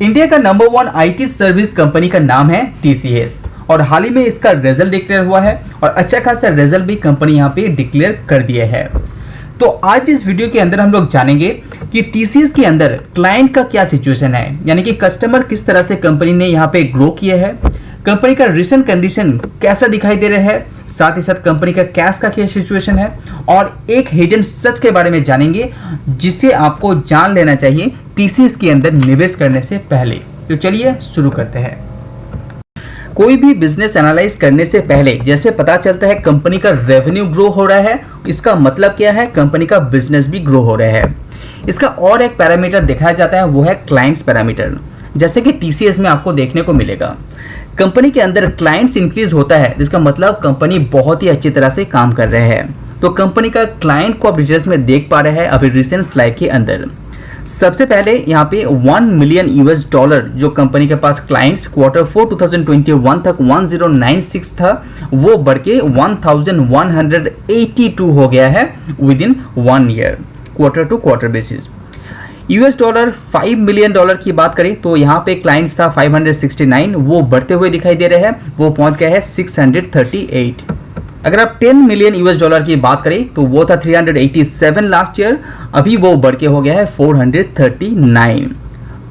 India का number 1 IT service company का नाम है टीसीएस और हाल ही में इसका रिजल्ट डिक्लेयर हुआ है और अच्छा खासा रिजल्ट भी कंपनी यहाँ पे डिक्लेयर कर दिया है। तो आज इस वीडियो के अंदर हम लोग जानेंगे कि टीसीएस के अंदर क्लाइंट का क्या सिचुएशन है, यानी कि कस्टमर किस तरह से कंपनी ने यहाँ पे ग्रो किया है, कंपनी का रिसेंट कंडीशन कैसा दिखाई दे रहा है, साथ ही साथ कंपनी का कैश का क्या सिचुएशन है और एक हिडन सच के बारे में जानेंगे जिसे आपको जान लेना चाहिए टीसीएस के अंदर निवेश करने से पहले। तो चलिए शुरू करते हैं। कोई भी बिजनेस एनालाइज करने से पहले जैसे पता चलता है कंपनी का रेवेन्यू ग्रो हो रहा है, इसका मतलब क्या है, कंपनी का बिजनेस भी ग्रो हो रहा है। इसका और एक पैरामीटर दिखाया जाता है, वो है क्लाइंट्स पैरामीटर। जैसे कि टीसीएस में आपको देखने को मिलेगा कंपनी के अंदर क्लाइंट्स इंक्रीज होता है, जिसका मतलब कंपनी बहुत ही अच्छी तरह से काम कर रहे हैं। तो कंपनी का क्लाइंट को आप डिटेल्स में देख पा रहे हैं अभी रिसेंट स्लाइड के अंदर। सबसे पहले यहाँ पे $1 मिलियन जो कंपनी के पास क्लाइंट्स Q4 2021 तक 1096 था, वो बढ़ के 1182 हो गया है within 1 year quarter to quarter basis. $5 million की बात करें तो यहाँ पे क्लाइंट्स था 569, वो बढ़ते हुए दिखाई दे रहे हैं, वो पहुंच गया है 638। अगर आप $10 मिलियन की बात करें तो वो था 387 लास्ट ईयर, अभी वो बढ़ के हो गया है 439।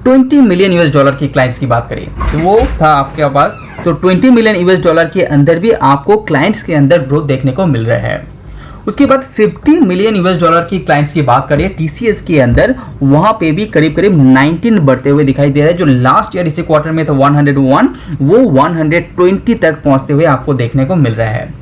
$20 मिलियन की क्लाइंट्स की बात करें तो वो था आपके पास, तो $20 मिलियन के अंदर भी आपको क्लाइंट्स के अंदर ग्रोथ देखने को मिल रहा है। उसके बाद $50 मिलियन की क्लाइंट्स की बात करें टीसीएस के अंदर, वहां पे भी करीब करीब 19 बढ़ते हुए दिखाई दे रहा है। जो लास्ट ईयर इसी क्वार्टर में था 101, वो 120 तक पहुंचते हुए आपको देखने को मिल रहा है।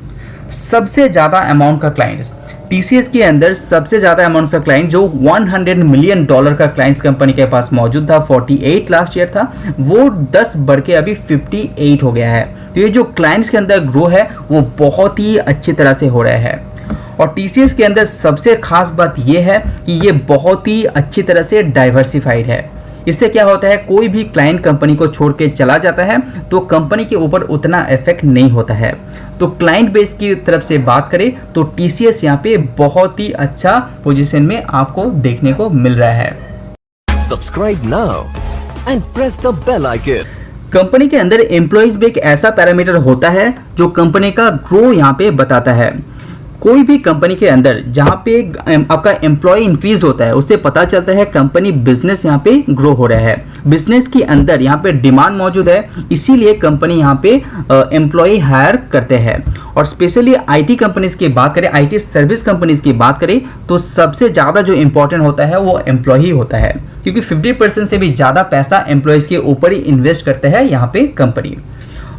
सबसे ज्यादा अमाउंट का क्लाइंट्स टीसीएस के अंदर, सबसे ज्यादा अमाउंट का क्लाइंट जो $100 मिलियन का क्लाइंट्स कंपनी के पास मौजूद था, 48 लास्ट ईयर था, वो 10 बढ़ के अभी 58 हो गया है। तो ये जो क्लाइंट्स के अंदर ग्रो है वो बहुत ही अच्छी तरह से हो रहा है। और टीसीएस के अंदर सबसे खास बात यह है कि ये बहुत ही अच्छी तरह से डाइवर्सिफाइड है। इससे क्या होता है, कोई भी क्लाइंट कंपनी को छोड़ के चला जाता है तो कंपनी के ऊपर उतना इफेक्ट नहीं होता है। तो क्लाइंट बेस की तरफ से बात करें तो टीसीएस यहाँ पे बहुत ही अच्छा पोजीशन में आपको देखने को मिल रहा है। Subscribe now and press the bell icon. Company के अंदर एम्प्लॉइज भी एक ऐसा पैरामीटर होता है जो कंपनी का ग्रो यहाँ पे बताता है। कोई भी कंपनी के अंदर जहां पे आपका एम्प्लॉय इंक्रीज होता है, उससे पता चलता है कंपनी बिजनेस यहाँ पे ग्रो हो रहा है, बिजनेस के अंदर यहाँ पे डिमांड मौजूद है, इसीलिए कंपनी यहाँ पे एम्प्लॉय हायर करते हैं। और स्पेशली आईटी कंपनीज की बात करें, आईटी सर्विस कंपनीज की बात करें तो सबसे ज़्यादा जो इम्पोर्टेंट होता है वो एम्प्लॉय ही होता है, क्योंकि 50% से भी ज़्यादा पैसा एम्प्लॉयज़ के ऊपर ही इन्वेस्ट करते हैं यहाँ पे कंपनी।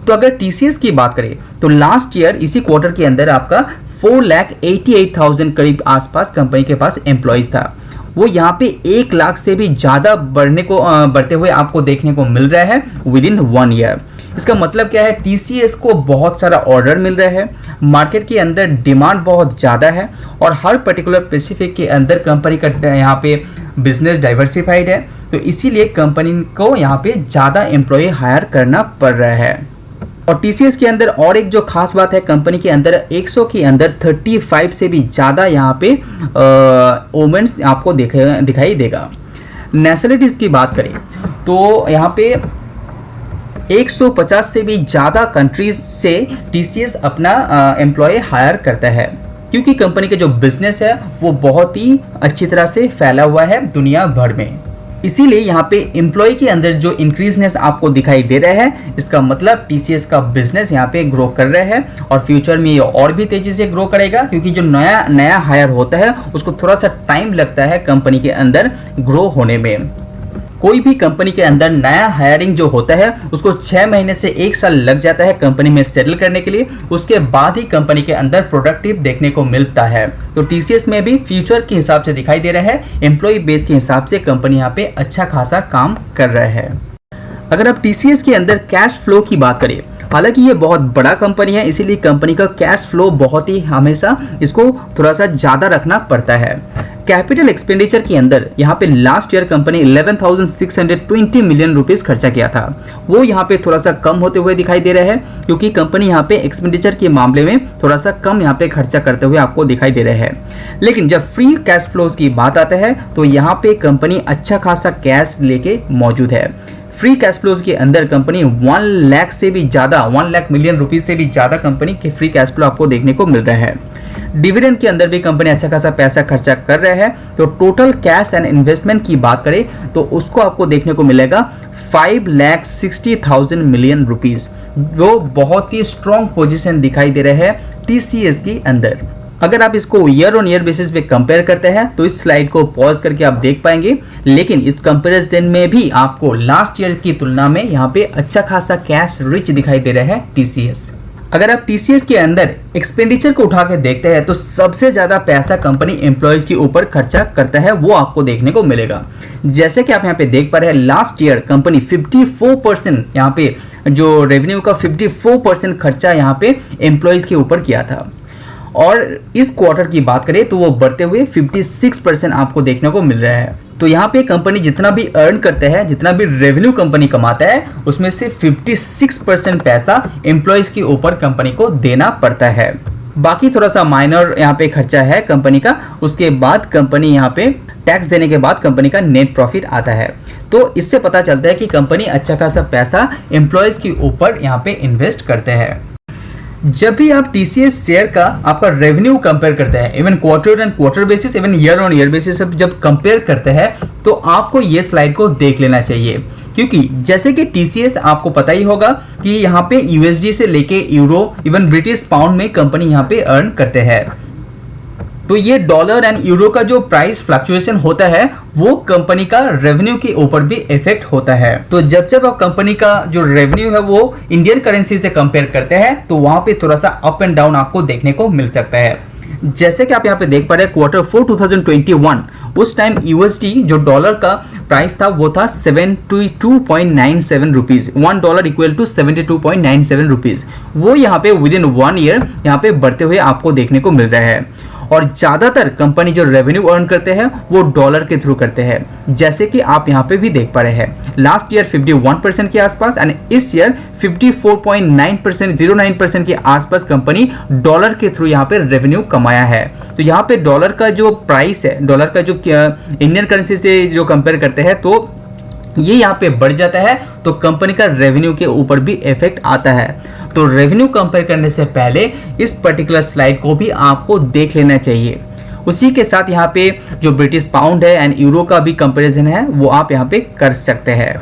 तो अगर टीसीएस की बात करें तो लास्ट ईयर इसी क्वार्टर के अंदर आपका 4,88,000 करीब आसपास कंपनी के पास एम्प्लॉइज था, वो यहाँ पे 1 लाख से भी ज़्यादा बढ़ते हुए आपको देखने को मिल रहा है विद इन 1 ईयर। इसका मतलब क्या है, टीसीएस को बहुत सारा ऑर्डर मिल रहा है, मार्केट के अंदर डिमांड बहुत ज़्यादा है और हर पर्टिकुलर स्पेसिफिक के अंदर कंपनी का यहाँ पे बिजनेस डाइवर्सिफाइड है, तो इसीलिए कंपनी को यहाँ पे ज़्यादा एम्प्लॉय हायर करना पड़ रहा है। और टीसीएस के अंदर और एक जो खास बात है, कंपनी के अंदर 100 के अंदर 35 से भी ज़्यादा यहाँ पे वुमेन्स आपको दिखाई देगा। नेशनलिटीज़ की बात करें तो यहाँ पे 150 से भी ज़्यादा कंट्रीज से टीसीएस अपना एम्प्लॉय हायर करता है, क्योंकि कंपनी का जो बिजनेस है वो बहुत ही अच्छी तरह से फैला हुआ है दुनिया भर में। इसीलिए यहाँ पे एम्प्लॉय के अंदर जो इंक्रीजनेस आपको दिखाई दे रहा है, इसका मतलब टीसीएस का बिजनेस यहाँ पे ग्रो कर रहा है और फ्यूचर में ये और भी तेजी से ग्रो करेगा, क्योंकि जो नया हायर होता है उसको थोड़ा सा टाइम लगता है कंपनी के अंदर ग्रो होने में। कोई भी कंपनी के अंदर नया हायरिंग जो होता है उसको 6 महीने से 1 साल लग जाता है कंपनी में सेटल करने के लिए, उसके बाद ही कंपनी के अंदर प्रोडक्टिव देखने को मिलता है। तो टीसीएस में भी फ्यूचर के हिसाब से दिखाई दे रहा है, एम्प्लॉय बेस के हिसाब से कंपनी यहाँ पे अच्छा खासा काम कर रहा है। अगर आप टीसीएस के अंदर कैश फ्लो की बात करें, हालांकि ये बहुत बड़ा कंपनी है, इसीलिए कंपनी का कैश फ्लो बहुत ही हमेशा इसको थोड़ा सा ज़्यादा रखना पड़ता है। कैपिटल एक्सपेंडिचर के अंदर यहाँ पे last year company 11,620 million rupees खर्चा किया था, वो यहाँ पे थोड़ा सा कम होते हुए दिखाई दे रहा है, क्योंकि कंपनी यहाँ पे एक्सपेंडिचर के मामले में थोड़ा सा कम यहाँ पे खर्चा करते हुए आपको दिखाई दे रहा है। लेकिन जब फ्री कैश फ्लोज की बात आता है तो यहाँ पे कंपनी अच्छा खासा कैश लेके मौजूद है। फ्री कैश फ्लोज के अंदर कंपनी 1 लाख से भी ज़्यादा 1 लाख मिलियन रुपीज़ से भी ज़्यादा कंपनी के फ्री कैश फ्लो आपको देखने को मिल रहा है। डिविडेंड के अंदर भी कंपनी अच्छा खासा पैसा खर्चा कर रहा है। तो टोटल कैश एंड इन्वेस्टमेंट की बात करें तो उसको आपको देखने को मिलेगा 5,60,000 मिलियन रुपीज़, जो बहुत ही स्ट्रॉन्ग पोजीशन दिखाई दे रहा है TCS के अंदर। अगर आप इसको ईयर ऑन ईयर बेसिस पे कंपेयर करते हैं तो इस स्लाइड को पॉज करके आप देख पाएंगे, लेकिन इस कंपैरिजन में भी आपको लास्ट ईयर की तुलना में यहाँ पे अच्छा खासा कैश रिच दिखाई दे रहा है TCS। अगर आप TCS के अंदर एक्सपेंडिचर को उठा के देखते हैं तो सबसे ज्यादा पैसा कंपनी एम्प्लॉयज के ऊपर खर्चा करता है, वो आपको देखने को मिलेगा। जैसे कि आप यहाँ पे देख पा रहे हैं, लास्ट ईयर कंपनी 54% यहाँ पे जो रेवेन्यू का 54% खर्चा यहाँ पे एम्प्लॉयज के ऊपर किया था, और इस क्वार्टर की बात करें तो वो बढ़ते हुए 56% आपको देखने को मिल रहा है। तो यहाँ पे कंपनी जितना भी अर्न करते हैं, जितना भी रेवेन्यू कंपनी कमाता है, उसमें से 56% पैसा एम्प्लॉयज के ऊपर कंपनी को देना पड़ता है। बाकी थोड़ा सा माइनर यहाँ पे खर्चा है कंपनी का, उसके बाद कंपनी यहाँ पे टैक्स देने के बाद कंपनी का नेट प्रॉफिट आता है। तो इससे पता चलता है कि कंपनी अच्छा खासा पैसा एम्प्लॉयज के ऊपर यहाँ पे इन्वेस्ट करते हैं। जब भी आप TCS शेयर का आपका रेवेन्यू कंपेयर करते हैं, even quarter and quarter basis, even year on year basis जब कंपेयर करते हैं, तो आपको ये स्लाइड को देख लेना चाहिए। क्योंकि जैसे कि TCS आपको पता ही होगा कि यहाँ पे USD से लेके यूरो, इवन ब्रिटिश पाउंड में कंपनी यहाँ पे अर्न करते हैं। तो ये डॉलर एंड यूरो का जो प्राइस फ्लक्चुएशन होता है, वो कंपनी का रेवेन्यू के ऊपर भी इफेक्ट होता है। तो जब जब आप कंपनी का जो रेवेन्यू है वो इंडियन करेंसी से कंपेयर करते हैं, तो वहां पे थोड़ा सा अप एंड डाउन आपको देखने को मिल सकता है। जैसे कि आप यहाँ पे देख पा रहे हैं, क्वार्टर 4 2021 उस टाइम USD जो डॉलर का प्राइस था वो था 72.97 रुपीज। $1 equal to 72.97 rupees. वो यहाँ पे विद इन 1 ईयर यहाँ पे बढ़ते हुए आपको देखने को मिल रहा है। और ज्यादातर कंपनी जो रेवेन्यू अर्न करते हैं वो डॉलर के थ्रू करते हैं, जैसे कि आप यहाँ पे भी देख पा रहे हैं। लास्ट ईयर 51% के आसपास एंड इस ईयर 54.09% के आसपास कंपनी डॉलर के थ्रू यहाँ पे रेवेन्यू कमाया है। तो यहाँ पे डॉलर का जो प्राइस है, डॉलर का जो इंडियन करेंसी से जो कंपेयर करते हैं, तो ये यहाँ पे बढ़ जाता है, तो कंपनी का रेवेन्यू के ऊपर भी इफेक्ट आता है। तो रेवेन्यू कंपेयर करने से पहले इस पर्टिकुलर स्लाइड को भी आपको देख लेना चाहिए। उसी के साथ यहाँ पे जो ब्रिटिश पाउंड है एंड यूरो का भी कंपैरिजन है वो आप यहाँ पे कर सकते हैं।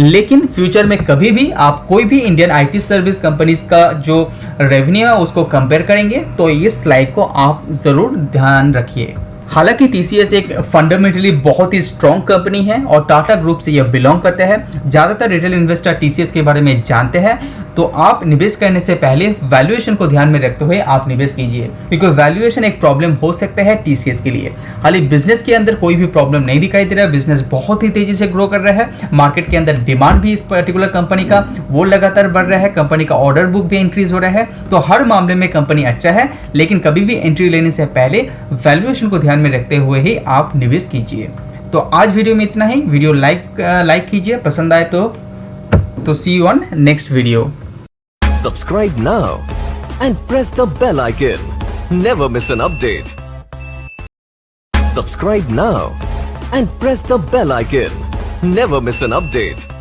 लेकिन फ्यूचर में कभी भी आप कोई भी इंडियन IT सर्विस कंपनीज का जो रेवेन्यू है उसको कंपेयर करेंगे तो इस स्लाइड को आप जरूर ध्यान रखिए। हालांकि TCS एक फंडामेंटली बहुत ही स्ट्रॉन्ग कंपनी है और टाटा ग्रुप से यह बिलोंग करते हैं। ज़्यादातर रिटेल इन्वेस्टर TCS के बारे में जानते हैं, तो आप निवेश करने से पहले वैल्यूएशन को ध्यान में रखते हुए आप निवेश कीजिए, क्योंकि वैल्यूएशन एक प्रॉब्लम हो सकता है TCS के लिए। हालांकि बिजनेस के अंदर कोई भी प्रॉब्लम नहीं दिखाई दे रहा है, बिजनेस बहुत ही तेजी से ग्रो कर रहा है। मार्केट के अंदर डिमांड भी इस पर्टिकुलर कंपनी का वो लगातार बढ़ रहा है, कंपनी का ऑर्डर बुक भी इंक्रीज हो रहा है। तो हर मामले में कंपनी अच्छा है, लेकिन कभी भी एंट्री लेने से पहले वैल्यूएशन को ध्यान में रखते हुए ही आप निवेश कीजिए। तो आज वीडियो में इतना ही। वीडियो लाइक कीजिए, पसंद आए तो see you on next video. Subscribe now and press the bell icon. Never miss an update. Subscribe now and press the bell icon. Never miss an update.